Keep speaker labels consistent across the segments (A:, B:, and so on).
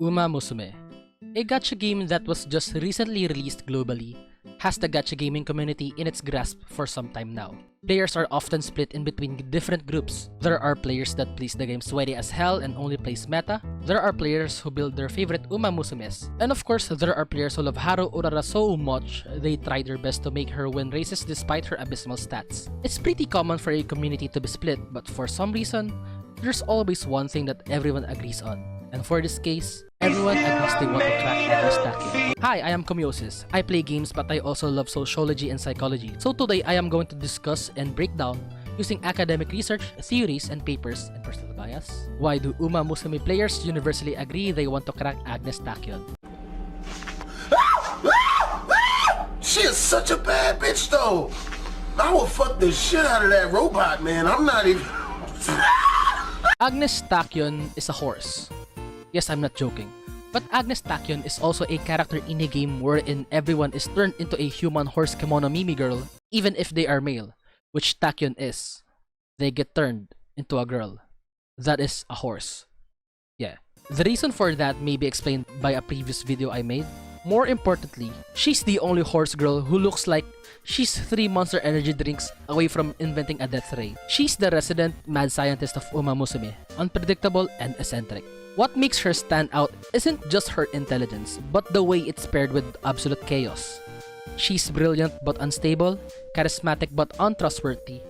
A: Umamusume, a gacha game that was just recently released globally, has the gacha gaming community in its grasp for some time now. Players are often split in between different groups. There are players that plays the game sweaty as hell and only plays meta. There are players who build their favorite Umamusumes. And of course, there are players who love Haru Urara so much, they try their best to make her win races despite her abysmal stats. It's pretty common for a community to be split, but for some reason, there's always one thing that everyone agrees on. And for this case, everyone agrees they want to crack Agnes Tachyon. Hi, I am Komiosis. I play games but I also love sociology and psychology. So today I am going to discuss and break down, using academic research, theories, and papers, and personal bias, why do Umamusume players universally agree they want to crack Agnes Tachyon.
B: She is such a bad bitch though. I will fuck the shit out of that robot, man. I'm not even...
A: Agnes Tachyon is a horse. Yes, I'm not joking. But Agnes Tachyon is also a character in a game wherein everyone is turned into a human horse kimono Mimi girl, even if they are male, which Tachyon is. They get turned into a girl. That is a horse. Yeah. The reason for that may be explained by a previous video I made. More importantly, she's the only horse girl who looks like she's 3 Monster Energy drinks away from inventing a death ray. She's the resident mad scientist of Umamusume, unpredictable and eccentric. What makes her stand out isn't just her intelligence, but the way it's paired with absolute chaos. She's brilliant but unstable, charismatic but untrustworthy,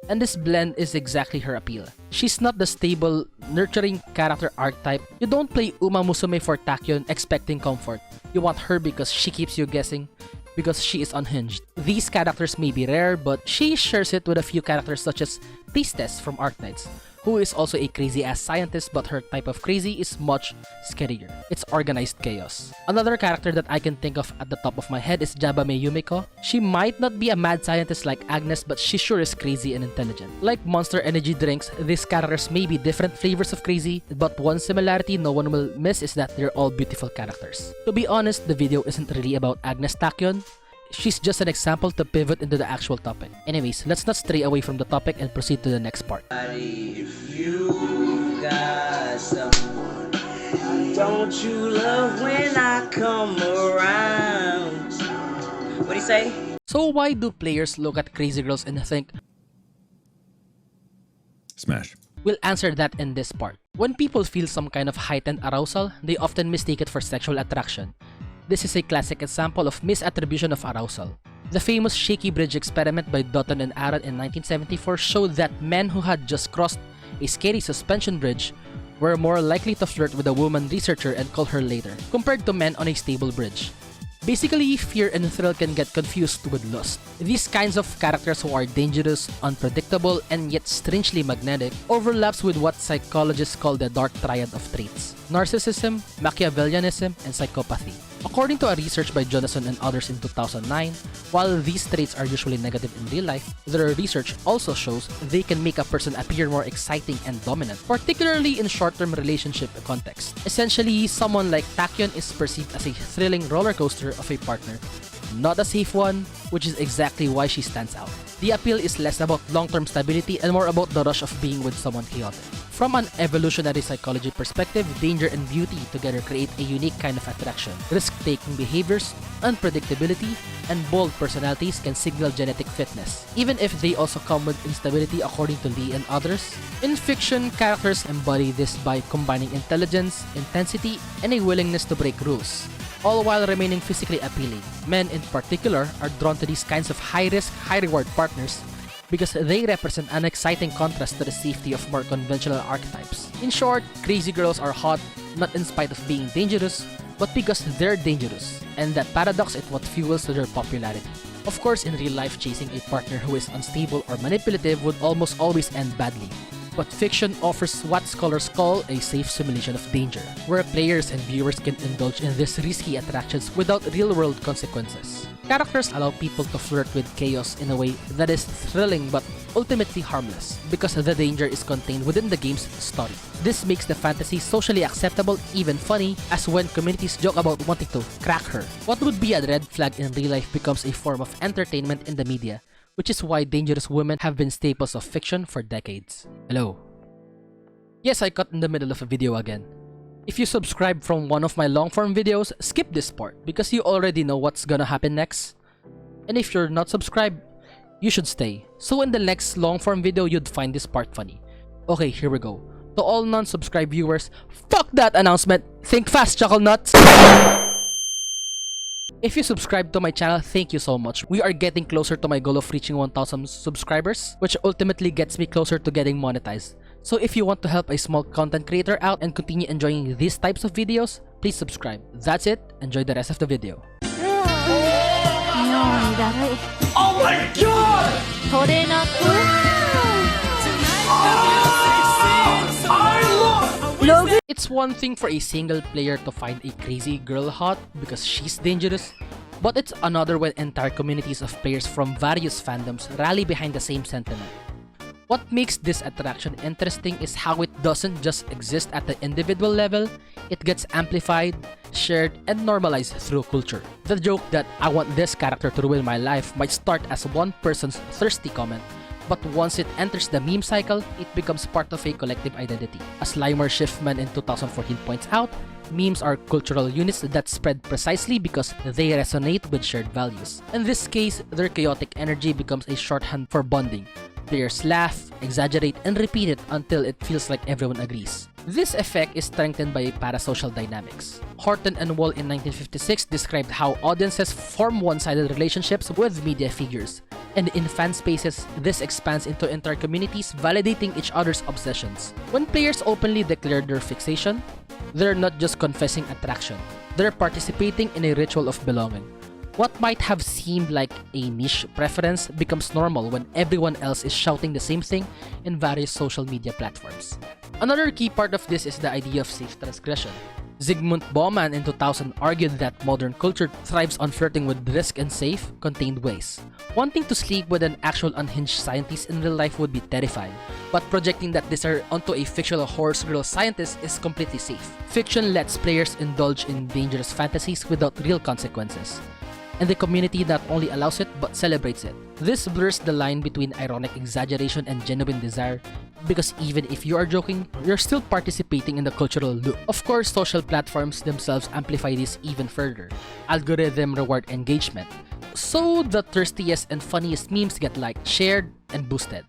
A: and this blend is exactly her appeal. She's not the stable, nurturing character archetype. You don't play Umamusume for Tachyon expecting comfort. You want her because she keeps you guessing, because she is unhinged. These characters may be rare, but she shares it with a few characters such as Priestess from Arknights, who is also a crazy-ass scientist, but her type of crazy is much scarier. It's organized chaos. Another character that I can think of at the top of my head is Jabame Yumiko. She might not be a mad scientist like Agnes, but she sure is crazy and intelligent. Like Monster Energy drinks, these characters may be different flavors of crazy, but one similarity no one will miss is that they're all beautiful characters. To be honest, the video isn't really about Agnes Tachyon. She's just an example to pivot into the actual topic. Anyways, let's not stray away from the topic and proceed to the next part.
C: If you got someone, don't you love when I come around? What do you say?
A: So why do players look at crazy girls and think,
D: Smash.
A: we'll answer that in this part. When people feel some kind of heightened arousal, they often mistake it for sexual attraction. This is a classic example of misattribution of arousal. The famous shaky bridge experiment by Dutton and Aaron in 1974 showed that men who had just crossed a scary suspension bridge were more likely to flirt with a woman researcher and call her later, compared to men on a stable bridge. Basically, fear and thrill can get confused with lust. These kinds of characters who are dangerous, unpredictable, and yet strangely magnetic overlaps with what psychologists call the dark triad of traits: narcissism, Machiavellianism, and psychopathy. According to a research by Jonathan and others in 2009, while these traits are usually negative in real life, their research also shows they can make a person appear more exciting and dominant, particularly in short-term relationship context. Essentially, someone like Tachyon is perceived as a thrilling roller coaster of a partner, not a safe one, which is exactly why she stands out. The appeal is less about long-term stability and more about the rush of being with someone chaotic. From an evolutionary psychology perspective, danger and beauty together create a unique kind of attraction. Risk-taking behaviors, unpredictability, and bold personalities can signal genetic fitness, even if they also come with instability according to Lee and others. In fiction, characters embody this by combining intelligence, intensity, and a willingness to break rules, all while remaining physically appealing. Men in particular are drawn to these kinds of high-risk, high-reward partners because they represent an exciting contrast to the safety of more conventional archetypes. In short, crazy girls are hot, not in spite of being dangerous, but because they're dangerous, and that paradox is what fuels their popularity. Of course, in real life, chasing a partner who is unstable or manipulative would almost always end badly. But fiction offers what scholars call a safe simulation of danger, where players and viewers can indulge in these risky attractions without real-world consequences. Characters allow people to flirt with chaos in a way that is thrilling but ultimately harmless, because the danger is contained within the game's story. This makes the fantasy socially acceptable, even funny, as when communities joke about wanting to crack her. What would be a red flag in real life becomes a form of entertainment in the media, which is why dangerous women have been staples of fiction for decades. Hello. Yes, I cut in the middle of a video again. If you subscribe from one of my long-form videos, skip this part because you already know what's gonna happen next. And if you're not subscribed, you should stay. So in the next long-form video, you'd find this part funny. Okay, here we go. To all non-subscribed viewers, fuck that announcement! Think fast, chuckle nuts! If you subscribe to my channel, thank you so much. We are getting closer to my goal of reaching 1,000 subscribers, which ultimately gets me closer to getting monetized. So if you want to help a small content creator out and continue enjoying these types of videos, please subscribe. That's it. Enjoy the rest of the video.
B: Oh my god!
A: It's one thing for a single player to find a crazy girl hot because she's dangerous, but it's another when entire communities of players from various fandoms rally behind the same sentiment. What makes this attraction interesting is how it doesn't just exist at the individual level, it gets amplified, shared, and normalized through culture. The joke that I want this character to ruin my life might start as one person's thirsty comment, but once it enters the meme cycle, it becomes part of a collective identity. As Glamour Shifman in 2014 points out, memes are cultural units that spread precisely because they resonate with shared values. In this case, their chaotic energy becomes a shorthand for bonding. Players laugh, exaggerate, and repeat it until it feels like everyone agrees. This effect is strengthened by parasocial dynamics. Horton and Wall in 1956 described how audiences form one-sided relationships with media figures. And in fan spaces, this expands into entire communities validating each other's obsessions. When players openly declare their fixation, they're not just confessing attraction, they're participating in a ritual of belonging. What might have seemed like a niche preference becomes normal when everyone else is shouting the same thing in various social media platforms. Another key part of this is the idea of safe transgression. Zygmunt Bauman in 2000 argued that modern culture thrives on flirting with risk and safe, contained ways. Wanting to sleep with an actual unhinged scientist in real life would be terrifying, but projecting that desire onto a fictional horse girl scientist is completely safe. Fiction lets players indulge in dangerous fantasies without real consequences, and the community not only allows it but celebrates it. This blurs the line between ironic exaggeration and genuine desire, because even if you are joking, you're still participating in the cultural loop. Of course, social platforms themselves amplify this even further. Algorithm reward engagement, so the thirstiest and funniest memes get liked, shared, and boosted.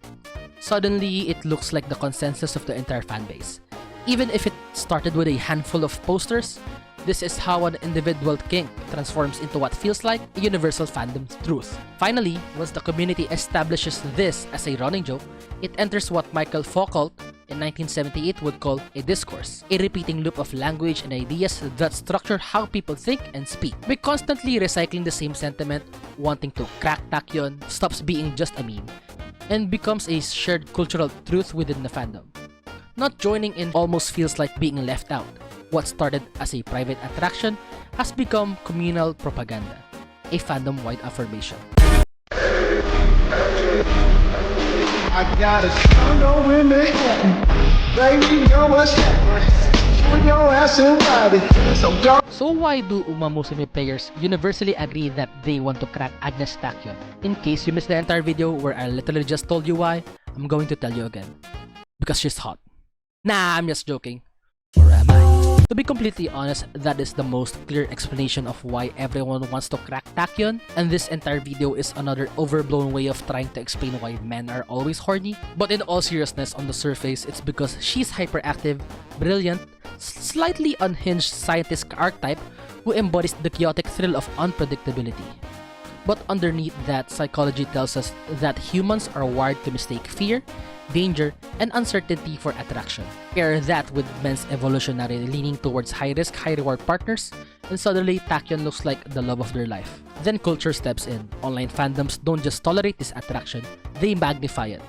A: Suddenly, it looks like the consensus of the entire fanbase. Even if it started with a handful of posters, this is how an individual kink transforms into what feels like a universal fandom truth. Finally, once the community establishes this as a running joke, it enters what Michael Foucault in 1978 would call a discourse, a repeating loop of language and ideas that structure how people think and speak. By constantly recycling the same sentiment, wanting to crack Tachyon stops being just a meme and becomes a shared cultural truth within the fandom. Not joining in almost feels like being left out. What started as a private attraction has become communal propaganda, a fandom-wide affirmation.
B: I got a condo in Manhattan. Baby, you know what's happening. Put your ass and ride it.
A: So why do Umamusume players universally agree that they want to crack Agnes Tachyon? In case you missed the entire video where I literally just told you why, I'm going to tell you again. Because she's hot. Nah, I'm just joking. Or am I? To be completely honest, that is the most clear explanation of why everyone wants to crack Tachyon, and this entire video is another overblown way of trying to explain why men are always horny. But in all seriousness, on the surface, it's because she's hyperactive, brilliant, slightly unhinged scientist archetype who embodies the chaotic thrill of unpredictability. But underneath that, psychology tells us that humans are wired to mistake fear, danger, and uncertainty for attraction. Pair that with men's evolutionary leaning towards high-risk, high-reward partners, and suddenly Tachyon looks like the love of their life. Then culture steps in. Online fandoms don't just tolerate this attraction, they magnify it.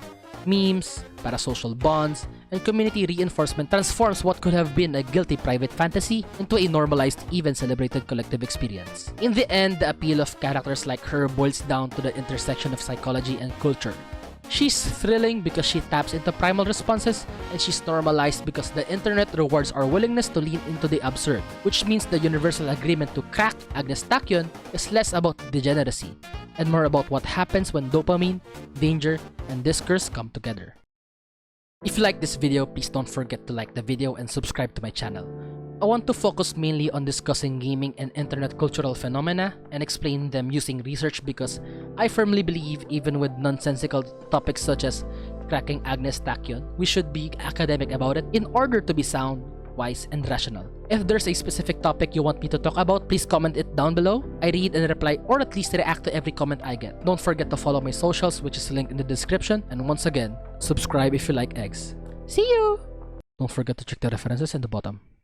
A: Memes, parasocial bonds, and community reinforcement transforms what could have been a guilty private fantasy into a normalized, even celebrated collective experience. In the end, the appeal of characters like her boils down to the intersection of psychology and culture. She's thrilling because she taps into primal responses, and she's normalized because the internet rewards our willingness to lean into the absurd, which means the universal agreement to crack Agnes Tachyon is less about degeneracy, and more about what happens when dopamine, danger, and discourse come together. If you like this video, please don't forget to like the video and subscribe to my channel. I want to focus mainly on discussing gaming and internet cultural phenomena and explain them using research because I firmly believe even with nonsensical topics such as cracking Agnes Tachyon, we should be academic about it in order to be sound, wise, and rational. If there's a specific topic you want me to talk about, please comment it down below. I read and reply or at least react to every comment I get. Don't forget to follow my socials, which is linked in the description, and once again, subscribe if you like eggs. See you! Don't forget to check the references in the bottom.